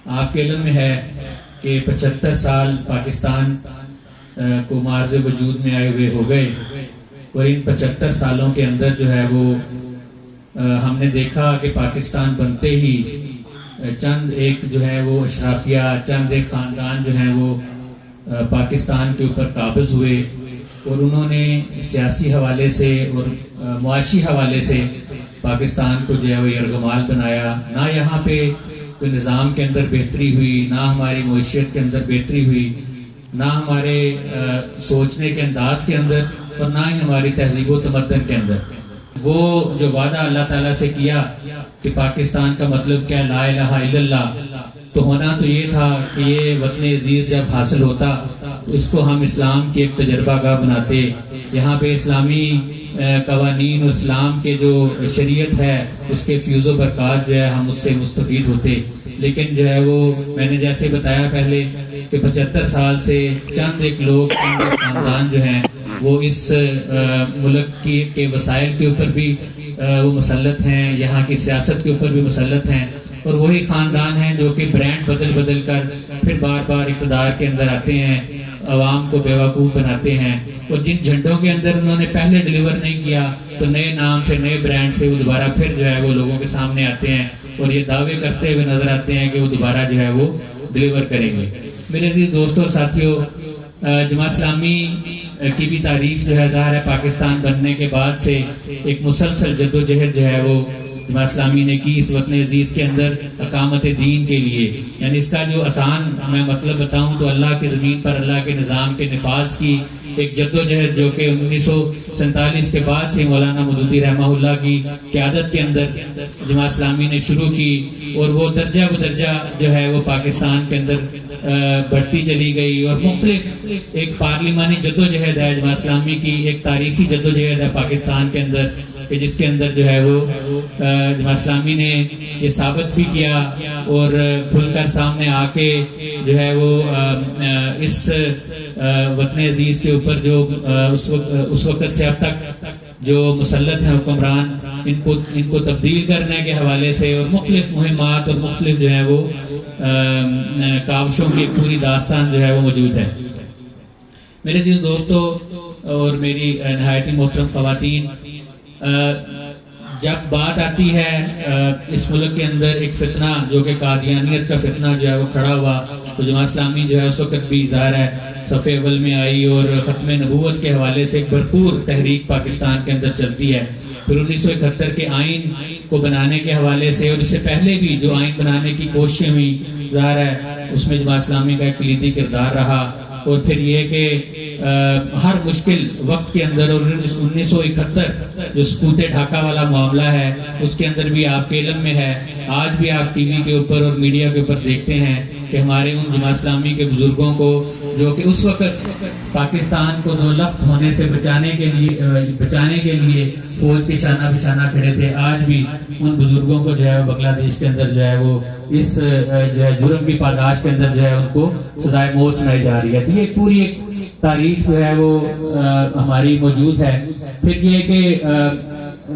آپ کے علم میں ہے کہ 75 سال پاکستان کو معرض وجود میں آئے ہوئے ہو گئے، اور ان 75 سالوں کے اندر جو ہے وہ ہم نے دیکھا کہ پاکستان بنتے ہی چند ایک جو ہے وہ اشرافیہ، چند ایک خاندان جو ہیں وہ پاکستان کے اوپر قابض ہوئے، اور انہوں نے سیاسی حوالے سے اور معاشی حوالے سے پاکستان کو جو ہے وہ یرغمال بنایا۔ نہ یہاں پہ کوئی نظام کے اندر بہتری ہوئی، نہ ہماری معیشت کے اندر بہتری ہوئی، نہ ہمارے سوچنے کے انداز کے اندر، اور نہ ہی ہماری تہذیب و تمدن کے اندر۔ وہ جو وعدہ اللہ تعالیٰ سے کیا کہ پاکستان کا مطلب کیا، لا الہ الا اللہ، تو ہونا تو یہ تھا کہ یہ وطن عزیز جب حاصل ہوتا تو اس کو ہم اسلام کی ایک تجربہ گاہ بناتے، یہاں پہ اسلامی قوانین اور اسلام کے جو شریعت ہے اس کے فیوز و برکات جو ہے ہم اس سے مستفید ہوتے۔ لیکن جو ہے وہ میں نے جیسے بتایا پہلے کہ 75 سال سے چند ایک لوگ، چند ایک خاندان جو ہیں وہ اس ملک کے وسائل کے اوپر بھی وہ مسلط ہیں، یہاں کی سیاست کے اوپر بھی مسلط ہیں، اور وہی خاندان ہیں جو کہ برانڈ بدل بدل کر پھر بار بار اقتدار کے اندر آتے ہیں، عوام کو بیوقوف بناتے ہیں، اور جن جھنڈوں کے اندر انہوں نے پہلے ڈیلیور نہیں کیا تو نئے نام سے، نئے برانڈ سے وہ دوبارہ پھر جو ہے وہ لوگوں کے سامنے آتے ہیں اور یہ دعوے کرتے ہوئے نظر آتے ہیں کہ وہ دوبارہ جو ہے وہ ڈیلیور کریں گے۔ میرے عزیز دوستوں اور ساتھیوں، جماعت اسلامی کی بھی تاریخ جو ہے ظاہر ہے پاکستان بننے کے بعد سے ایک مسلسل جدوجہد جو ہے وہ جماعت اسلامی نے کی اس وطن عزیز کے اندر اقامت دین کے لیے۔ یعنی اس کا جو آسان میں مطلب بتاؤں تو اللہ کی زمین پر اللہ کے نظام کے نفاذ کی ایک جدوجہد جو کہ 1947 کے بعد سے مولانا مودودی رحمہ اللہ کی قیادت کے اندر جماعت اسلامی نے شروع کی، اور وہ درجہ بدرجہ جو ہے وہ پاکستان کے اندر بڑھتی چلی گئی، اور مختلف ایک پارلیمانی جدوجہد ہے جماعت اسلامی کی، ایک تاریخی جدوجہد ہے پاکستان کے اندر کہ جس کے اندر جو ہے وہ جماعت اسلامی نے یہ ثابت بھی کیا اور کھل کر سامنے آ کے جو ہے وہ اس وطن عزیز کے اوپر جو اس وقت سے اب تک جو مسلط ہیں حکمران، ان کو تبدیل کرنے کے حوالے سے اور مختلف مہمات اور مختلف جو ہے وہ کاوشوں کی پوری داستان جو ہے وہ موجود ہے۔ میرے عزیز دوستو اور میری نہایت محترم خواتین، جب بات آتی ہے اس ملک کے اندر ایک فتنہ جو کہ قادیانیت کا فتنہ جو ہے وہ کھڑا ہوا، تو جماعت اسلامی جو ہے اس وقت بھی ظاہر ہے صف اول میں آئی اور ختم نبوت کے حوالے سے ایک بھرپور تحریک پاکستان کے اندر چلتی ہے۔ پھر 1971 کے آئین کو بنانے کے حوالے سے اور اس سے پہلے بھی جو آئین بنانے کی کوششیں ہوئی، ظاہر ہے اس میں جماعت اسلامی کا ایک کلیدی کردار رہا، اور پھر یہ کہ ہر مشکل وقت کے اندر، اور 1971 جو سکوت ڈھاکہ والا معاملہ ہے اس کے اندر بھی آپ کے علم میں ہے، آج بھی آپ ٹی وی کے اوپر اور میڈیا کے اوپر دیکھتے ہیں کہ ہمارے ان جماعت اسلامی کے بزرگوں کو جو کہ اس وقت پاکستان کو دو لخت ہونے سے بچانے کے لیے فوج کے شانہ بشانہ کھڑے تھے، آج بھی ان بزرگوں کو جو ہے بنگلہ دیش کے اندر جو ہے وہ اس جو ہے جرم کی پاداش کے اندر جو ہے ان کو سزائے موت سنائی جا رہی ہے۔ تو یہ پوری ایک تاریخ جو ہے وہ ہماری موجود ہے۔ پھر یہ کہ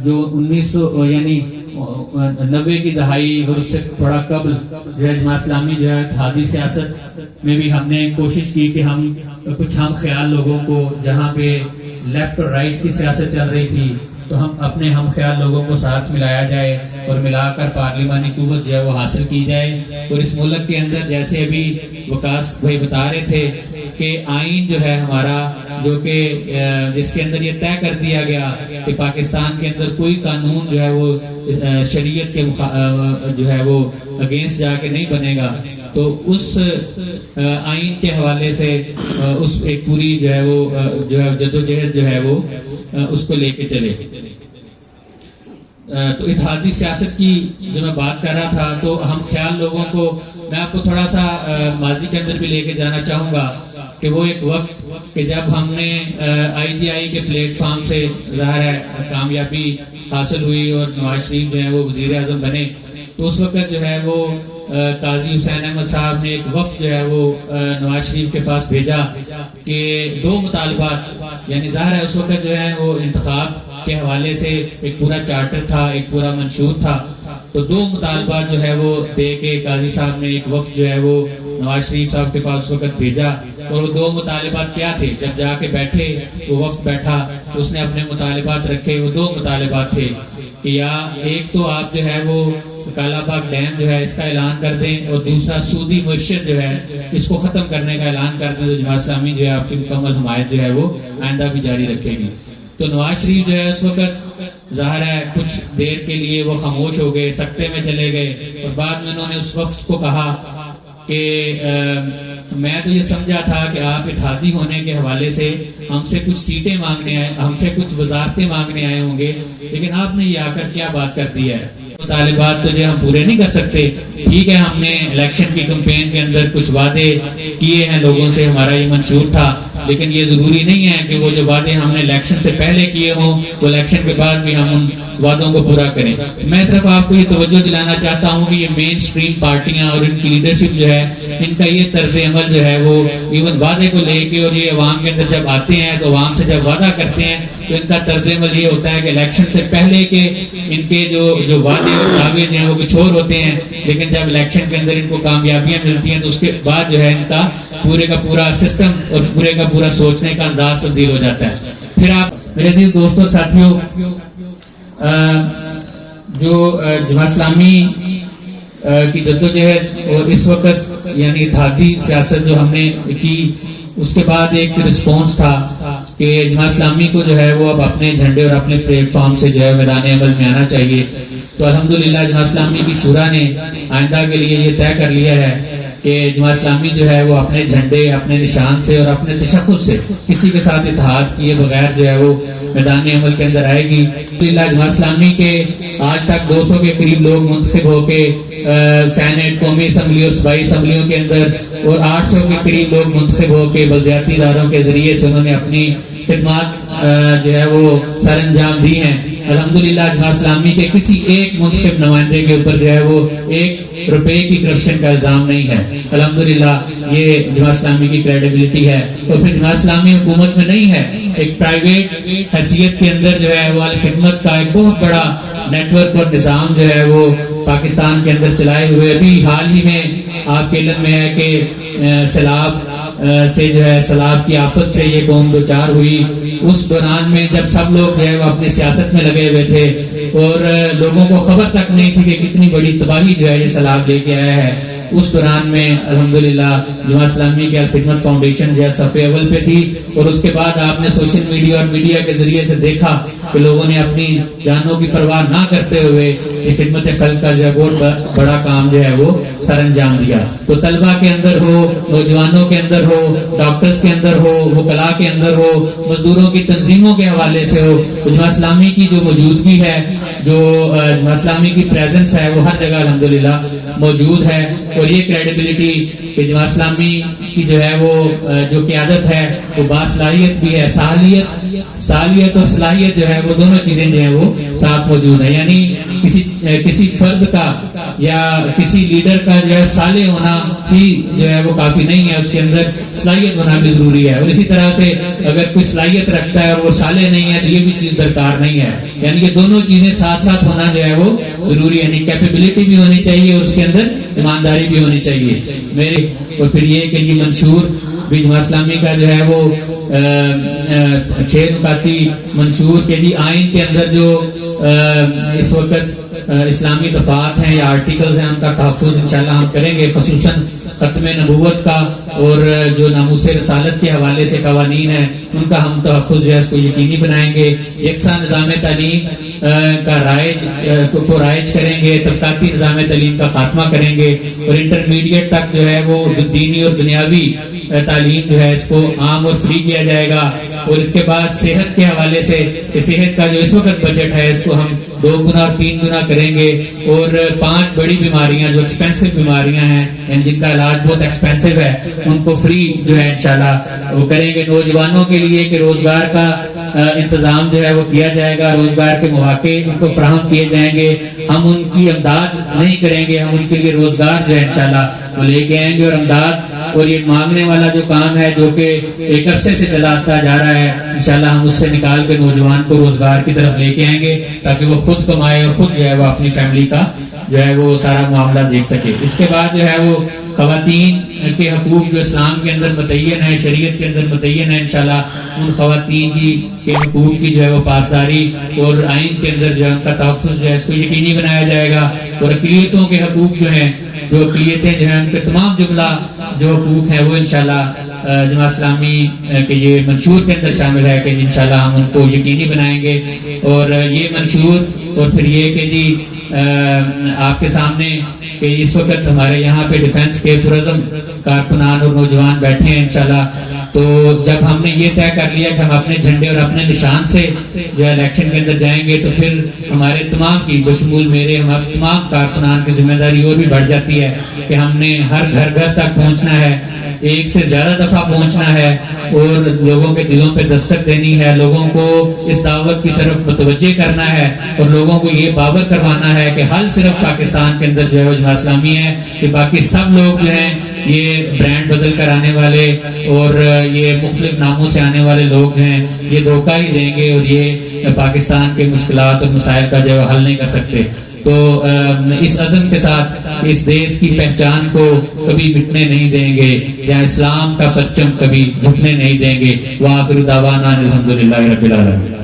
جو 1990 کی دہائی اور اس سے تھوڑا قبل جو ہے جماعت اسلامی جو ہے اتحادی سیاست میں بھی ہم نے کوشش کی کہ ہم کچھ ہم خیال لوگوں کو، جہاں پہ لیفٹ اور رائٹ کی سیاست چل رہی تھی، تو ہم اپنے ہم خیال لوگوں کو ساتھ ملایا جائے اور ملا کر پارلیمانی قوت جو ہے وہ حاصل کی جائے۔ اور اس ملک کے اندر جیسے ابھی وکاس بھائی بتا رہے تھے کہ آئین جو ہے ہمارا، جو کہ جس کے اندر یہ طے کر دیا گیا کہ پاکستان کے اندر کوئی قانون جو ہے وہ شریعت کے جو ہے وہ اگینسٹ جا کے نہیں بنے گا، تو اس آئین کے حوالے سے اس ایک پوری جو ہے وہ جو ہے جدوجہد جو ہے وہ اس کو لے کے چلے۔ تو اتحادی سیاست کی جو میں بات کر رہا تھا، تو ہم خیال لوگوں کو میں آپ کو تھوڑا سا ماضی کے اندر بھی لے کے جانا چاہوں گا کہ وہ ایک وقت کہ جب ہم نے آئی جی آئی کے پلیٹ فارم سے ظاہر ہے کامیابی حاصل ہوئی اور نواز شریف جو ہے وہ وزیر اعظم بنے، تو اس وقت جو ہے وہ قاضی حسین احمد صاحب نے ایک وفد جو ہے وہ نواز شریف کے پاس بھیجا کہ دو مطالبات، یعنی ظاہر ہے اس وقت جو ہے وہ انتخاب کے حوالے سے ایک پورا چارٹر تھا، ایک پورا منشور تھا، تو دو مطالبات جو ہے وہ دے کے قاضی صاحب نے ایک وفد جو ہے وہ نواز شریف صاحب کے پاس وقت بھیجا، اور وہ دو مطالبات کیا تھے؟ جب جا کے بیٹھے وہ وفد بیٹھا تو اس نے اپنے مطالبات رکھے، وہ دو مطالبات تھے کہ یا ایک تو آپ جو ہے وہ کالا باغ ڈیم جو ہے اس کا اعلان کر دیں، اور دوسرا سودی معیشت جو ہے اس کو ختم کرنے کا اعلان کر دیں، تو جماعت اسلامی جو ہے آپ کی مکمل حمایت جو ہے وہ آئندہ بھی جاری رکھے گی۔ تو نواز شریف جو ہے اس وقت ظاہر ہے کچھ دیر کے لیے وہ خاموش ہو گئے، سکتے میں چلے گئے، اور بعد میں انہوں نے اس وفد کو کہا کہ میں تو یہ سمجھا تھا کہ آپ اتحادی ہونے کے حوالے سے ہم سے کچھ سیٹیں مانگنے آئے، ہم سے کچھ وزارتیں مانگنے آئے ہوں گے، لیکن آپ نے یہ آ کر کیا بات کر دی ہے؟ مطالبات تو جو ہم پورے نہیں کر سکتے۔ ٹھیک ہے، ہم نے الیکشن کی کمپین کے اندر کچھ وعدے کیے ہیں لوگوں سے، ہمارا یہ منشور تھا، لیکن یہ ضروری نہیں ہے کہ وہ جو وعدے ہم نے الیکشن سے پہلے کیے ہوں وہ الیکشن کے بعد بھی ہم ان وعدوں کو پورا کریں۔ میں صرف آپ کو یہ توجہ دلانا چاہتا ہوں کہ یہ مین سٹریم پارٹیاں اور ان کی لیڈرشپ جو ہے، ان کا یہ طرز عمل جو ہے وہ ایون وعدے کو لے کے، اور یہ عوام کے اندر جب آتے ہیں تو عوام سے جب وعدہ کرتے ہیں تو ان کا طرز عمل یہ ہوتا ہے کہ الیکشن سے پہلے کے ان کے جو وعدے اور دعوے جو ہیں وہ کچھ اور ہوتے ہیں، لیکن جب الیکشن کے اندر ان کو کامیابیاں ملتی ہیں تو اس کے بعد جو ہے ان کا پورے کا پورا سسٹم اور پورے کا پورا سوچنے کا انداز تبدیل ہو جاتا ہے۔ پھر آپ میرے عزیز دوستوں اور ساتھیوں، جو جماعت اسلامی کی جدوجہد اور اس وقت یعنی اتحادی سیاست جو ہم نے کی، اس کے بعد ایک رسپانس تھا کہ جماعت اسلامی کو جو ہے وہ اب اپنے جھنڈے اور اپنے پلیٹ فارم سے جو ہے میدان عمل میں آنا چاہیے۔ تو الحمدللہ جماعت اسلامی کی شورا نے آئندہ کے لیے یہ طے کر لیا ہے کہ جماعت اسلامی جو ہے وہ اپنے جھنڈے، اپنے نشان سے اور اپنے تشخص سے کسی کے ساتھ اتحاد کیے بغیر جو ہے وہ میدان عمل کے اندر آئے گی۔ الحمدللہ جماعت اسلامی کے آج تک 200 کے قریب لوگ منتخب ہو کے سینٹ، قومی اسمبلی اور صوبائی اسمبلیوں کے اندر، اور 800 کے قریب لوگ منتخب ہو کے بلدیاتی اداروں کے ذریعے سے انہوں نے اپنی خدمات جو ہے وہ سر انجام دی ہیں۔ الحمدللہ جماعت اسلامی کے کسی ایک منتخب نمائندے کے اوپر جو ہے وہ 1 روپے کی کرپشن کا الزام نہیں ہے۔ الحمدللہ یہ جماعت اسلامی کی کریڈیبلٹی ہے۔ اور پھر جماعت اسلامی حکومت میں نہیں ہے، ایک پرائیویٹ حیثیت کے اندر جو ہے وہ خدمت کا ایک بہت بڑا نیٹ ورک اور نظام جو ہے وہ پاکستان کے اندر چلائے ہوئے۔ ابھی حال ہی میں آپ کے علم میں ہے کہ سیلاب سے جو ہے سیلاب کی آفت سے یہ قوم دوچار ہوئی، اس دوران میں جب سب لوگ جو ہے وہ اپنی سیاست میں لگے ہوئے تھے اور لوگوں کو خبر تک نہیں تھی کہ کتنی بڑی تباہی جو ہے یہ سیلاب لے کے آیا ہے، اس دوران میں الحمدللہ جماعت اسلامی کی خدمت فاؤنڈیشن جو ہے صفحے اول پہ تھی، اور اس کے بعد آپ نے سوشل میڈیا اور میڈیا کے ذریعے سے دیکھا کہ لوگوں نے اپنی جانوں کی پرواہ نہ کرتے ہوئے یہ خدمت خلق کا جو ہے بہت بڑا کام جو ہے وہ سر انجام دیا۔ تو طلبہ کے اندر ہو، نوجوانوں کے اندر ہو، ڈاکٹرز کے اندر ہو، وکلاء کے اندر ہو، مزدوروں کی تنظیموں کے حوالے سے ہو، تو جماعت اسلامی کی جو موجودگی ہے، جو جماعت اسلامی کی پریزنس ہے وہ ہر جگہ الحمدللہ موجود ہے۔ اور یہ کریڈیبلٹی کہ جماعت اسلامی کی جو ہے وہ جو قیادت ہے وہ باصلاحیت بھی ہے، صلاحیت اور صلاحیت جو ہے وہ دونوں چیزیں جو ہیں وہ ساتھ موجود ہیں، یعنی کسی فرد کا یا کسی لیڈر کا جو ہے صالح ہونا ہی جو ہے وہ کافی نہیں ہے، اس کے اندر صلاحیت ہونا بھی ضروری ہے، اور اسی طرح سے اگر کوئی صلاحیت رکھتا ہے اور وہ صالح نہیں ہے تو یہ بھی چیز درکار نہیں ہے، یعنی کہ دونوں چیزیں ساتھ ساتھ ہونا جو ہے وہ ضروری ہے، یعنی کیپیبلٹی بھی ہونی چاہیے اور اس کے اندر ایمانداری بھی ہونی چاہیے میرے۔ اور پھر یہ کہ یہ منشور بھی جماعت اسلامی کا جو ہے وہ 6 نکاتی منشور کے جی آئین کے اندر جو اس وقت اسلامی دفعات ہیں یا آرٹیکلز ہیں ان کا تحفظ انشاءاللہ ہم کریں گے، خصوصاً ختم نبوت کا اور جو ناموس رسالت کے حوالے سے قوانین ہیں ان کا ہم تحفظ جو ہے اس کو یقینی بنائیں گے، یکساں نظام تعلیم کا رائج کریں گے، طبقاتی نظام تعلیم کا خاتمہ کریں گے، اور انٹرمیڈیٹ تک جو ہے وہ دینی اور دنیاوی تعلیم جو ہے اس کو عام اور فری کیا جائے گا، اور اس کے بعد صحت کے حوالے سے صحت کا جو اس وقت بجٹ ہے اس کو ہم 2 گنا اور 3 گنا کریں گے، اور 5 بڑی بیماریاں جو ایکسپینسو بیماریاں ہیں یعنی جن کا علاج بہت ایکسپینسو ہے ان کو فری جو ہے انشاءاللہ وہ کریں گے۔ نوجوانوں کے لیے کہ روزگار کا انتظام جو ہے وہ کیا جائے گا، روزگار کے مواقع ان کو فراہم کیے جائیں گے، ہم ان کی امداد نہیں کریں گے، ہم ان کے لیے روزگار جو ہے انشاءاللہ وہ لے کے آئیں گے، اور امداد اور یہ مانگنے والا جو کام ہے جو کہ ایک عرصے سے چلاتا جا رہا ہے انشاءاللہ ہم اس سے نکال کے نوجوان کو روزگار کی طرف لے کے آئیں گے تاکہ وہ خود کمائے اور خود جو ہے وہ اپنی فیملی کا جو ہے وہ سارا معاملہ دیکھ سکے. اس کے بعد جو ہے وہ خواتین کے حقوق جو اسلام کے اندر متعین ہیں، شریعت کے اندر متعین ہیں، انشاءاللہ ان خواتین کے حقوق کی جو ہے وہ پاسداری اور آئین کے اندر جو ہے ان کا تحفظ جو ہے اس کو یقینی بنایا جائے گا. اور اقلیتوں کے حقوق جو ہیں، جو اقلیتیں جو ہیں ان کے تمام جملہ جو حقوق ہیں وہ انشاءاللہ جماعت اسلامی کے یہ منشور کے اندر شامل ہے کہ انشاءاللہ ہم ان کو یقینی بنائیں گے. اور یہ منشور اور پھر یہ کہ جی آپ کے سامنے کہ اس وقت ہمارے یہاں پہ ڈیفنس کے پرعزم کارکنان اور نوجوان بیٹھے ہیں انشاءاللہ. تو جب ہم نے یہ طے کر لیا کہ ہم اپنے جھنڈے اور اپنے نشان سے جو ہے الیکشن کے اندر جائیں گے، تو پھر ہمارے تمام کی بشمول میرے ہمارے تمام کارکنان کی ذمہ داری اور بھی بڑھ جاتی ہے کہ ہم نے ہر گھر گھر تک پہنچنا ہے، ایک سے زیادہ دفعہ پہنچنا ہے اور لوگوں کے دلوں پہ دستک دینی ہے، لوگوں کو اس دعوت کی طرف متوجہ کرنا ہے اور لوگوں کو یہ باور کروانا ہے کہ حل صرف پاکستان کے اندر جو ہے وہ جماعت اسلامی ہے، کہ باقی سب لوگ جو ہیں یہ برانڈ بدل کر آنے والے اور یہ مختلف ناموں سے آنے والے لوگ ہیں، یہ دھوکہ ہی دیں گے اور یہ پاکستان کے مشکلات اور مسائل کا جو ہے حل نہیں کر سکتے. تو اس عزم کے ساتھ اس دیش کی پہچان کو کبھی مٹنے نہیں دیں گے، یا اسلام کا پرچم کبھی جھکنے نہیں دیں گے. وآخر دعوانا الحمدللہ رب العالمین.